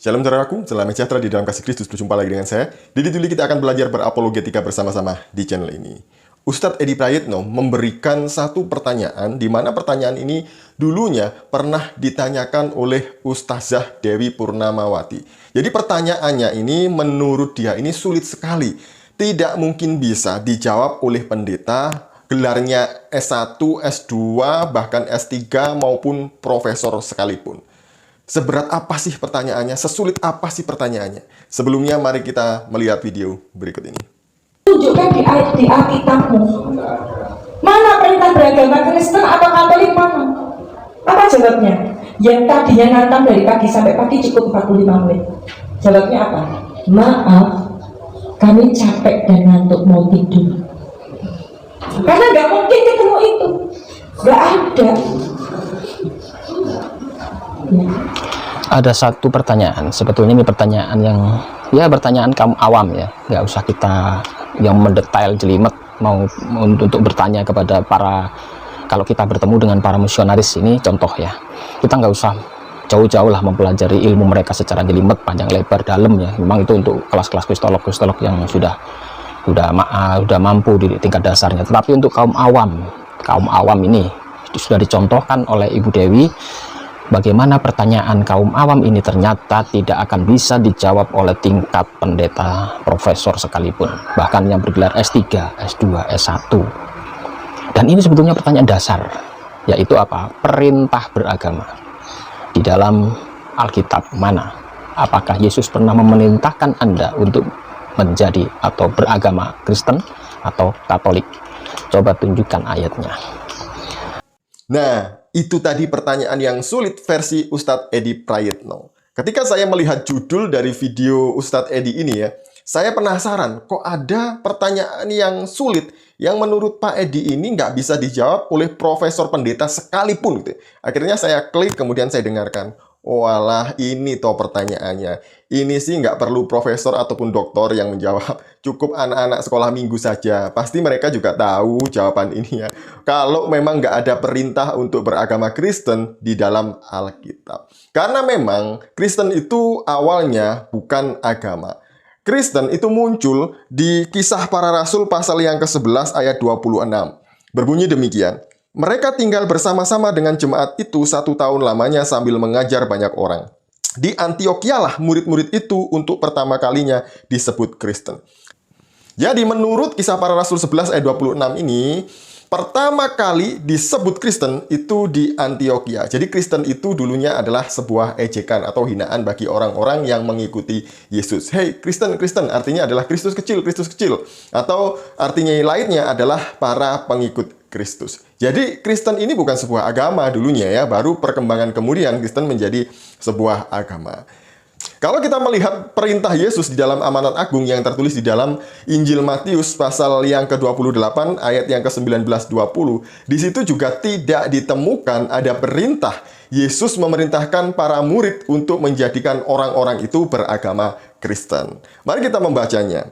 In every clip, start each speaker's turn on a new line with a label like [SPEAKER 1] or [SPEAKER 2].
[SPEAKER 1] Shalom saudaraku, selamat sejahtera di dalam kasih Kristus. Berjumpa lagi dengan saya. Didi Tuli, kita akan belajar berapologetika bersama-sama di channel ini. Ustadz Edi Prayitno memberikan satu pertanyaan, di mana pertanyaan ini dulunya pernah ditanyakan oleh Ustazah Dewi Purnamawati. Jadi pertanyaannya ini menurut dia ini sulit sekali. Tidak mungkin bisa dijawab oleh pendeta, gelarnya S1, S2, bahkan S3 maupun profesor sekalipun. Seberat apa sih pertanyaannya? Sesulit apa sih pertanyaannya? Sebelumnya mari kita melihat video berikut ini.
[SPEAKER 2] Tunjukkan di Alkitabmu. Mana perintah beragama Kristen atau Katolik mana? Apa jawabnya? Yang tadinya nantang dari pagi sampai pagi cukup 45 menit. Jawabnya apa? Maaf, kami capek dan ngantuk mau tidur. Karena nggak mungkin ketemu itu. Nggak ada.
[SPEAKER 3] Ada satu pertanyaan, sebetulnya ini pertanyaan yang pertanyaan kaum awam ya, nggak usah kita yang mendetail jelimet mau untuk bertanya kepada kalau kita bertemu dengan para misionaris ini contoh ya, kita nggak usah jauh-jauh lah mempelajari ilmu mereka secara jelimet panjang lebar dalam ya, memang itu untuk kelas-kelas kristolog yang sudah mampu di tingkat dasarnya. Tetapi untuk kaum awam ini sudah dicontohkan oleh Ibu Dewi. Bagaimana pertanyaan kaum awam ini ternyata tidak akan bisa dijawab oleh tingkat pendeta profesor sekalipun, bahkan yang bergelar S3, S2, S1. Dan ini sebetulnya pertanyaan dasar, yaitu apa? Perintah beragama. Di dalam Alkitab mana? Apakah Yesus pernah memerintahkan Anda untuk menjadi atau beragama Kristen atau Katolik? Coba tunjukkan ayatnya.
[SPEAKER 1] Nah, itu tadi pertanyaan yang sulit versi Ustadz Edi Prayitno. Ketika saya melihat judul dari video Ustadz Edi ini ya, saya penasaran kok ada pertanyaan yang sulit yang menurut Pak Edi ini nggak bisa dijawab oleh profesor pendeta sekalipun gitu. Akhirnya saya klik, kemudian saya dengarkan. Walah, ini toh pertanyaannya. Ini sih nggak perlu profesor ataupun doktor yang menjawab. Cukup anak-anak sekolah minggu saja. Pasti mereka juga tahu jawaban ini ya. Kalau memang nggak ada perintah untuk beragama Kristen di dalam Alkitab. Karena memang Kristen itu awalnya bukan agama. Kristen itu muncul di Kisah Para Rasul pasal yang ke-11 ayat 26. Berbunyi demikian. Mereka tinggal bersama-sama dengan jemaat itu 1 tahun lamanya sambil mengajar banyak orang. Di Antiokhia lah murid-murid itu untuk pertama kalinya disebut Kristen. Jadi menurut Kisah Para Rasul 11 ayat 26 ini, pertama kali disebut Kristen itu di Antiokhia. Jadi Kristen itu dulunya adalah sebuah ejekan atau hinaan bagi orang-orang yang mengikuti Yesus. Hey, Kristen, Kristen artinya adalah Kristus kecil, Kristus kecil. Atau artinya lainnya adalah para pengikut Kristus. Jadi Kristen ini bukan sebuah agama dulunya ya, baru perkembangan kemudian Kristen menjadi sebuah agama. Kalau kita melihat perintah Yesus di dalam amanat agung yang tertulis di dalam Injil Matius pasal yang ke-28 ayat yang ke-19-20, di situ juga tidak ditemukan ada perintah Yesus memerintahkan para murid untuk menjadikan orang-orang itu beragama Kristen. Mari kita membacanya.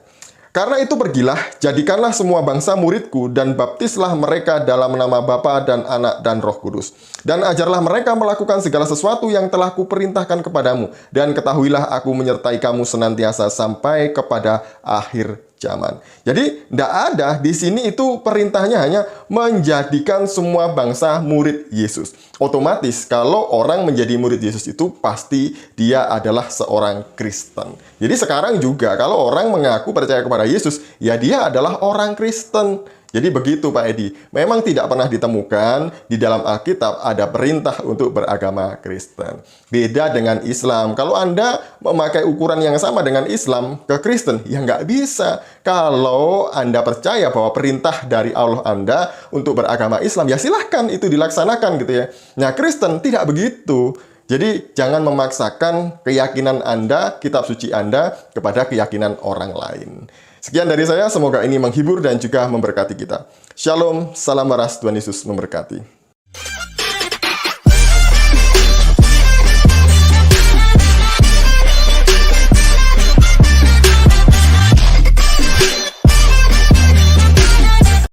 [SPEAKER 1] Karena itu pergilah, jadikanlah semua bangsa muridku, dan baptislah mereka dalam nama Bapa dan Anak dan Roh Kudus. Dan ajarlah mereka melakukan segala sesuatu yang telah kuperintahkan kepadamu. Dan ketahuilah aku menyertai kamu senantiasa sampai kepada akhir zaman. Jadi, tidak ada di sini itu perintahnya hanya menjadikan semua bangsa murid Yesus. Otomatis kalau orang menjadi murid Yesus itu pasti dia adalah seorang Kristen. Jadi sekarang juga kalau orang mengaku percaya kepada Yesus, ya dia adalah orang Kristen. Jadi begitu Pak Edi, memang tidak pernah ditemukan di dalam Alkitab ada perintah untuk beragama Kristen. Beda dengan Islam. Kalau Anda memakai ukuran yang sama dengan Islam ke Kristen, ya nggak bisa. Kalau Anda percaya bahwa perintah dari Allah Anda untuk beragama Islam, ya silahkan itu dilaksanakan gitu ya. Nah Kristen tidak begitu. Jadi jangan memaksakan keyakinan Anda, kitab suci Anda kepada keyakinan orang lain. Sekian dari saya, semoga ini menghibur dan juga memberkati kita. Shalom, salam waras, Tuhan Yesus memberkati.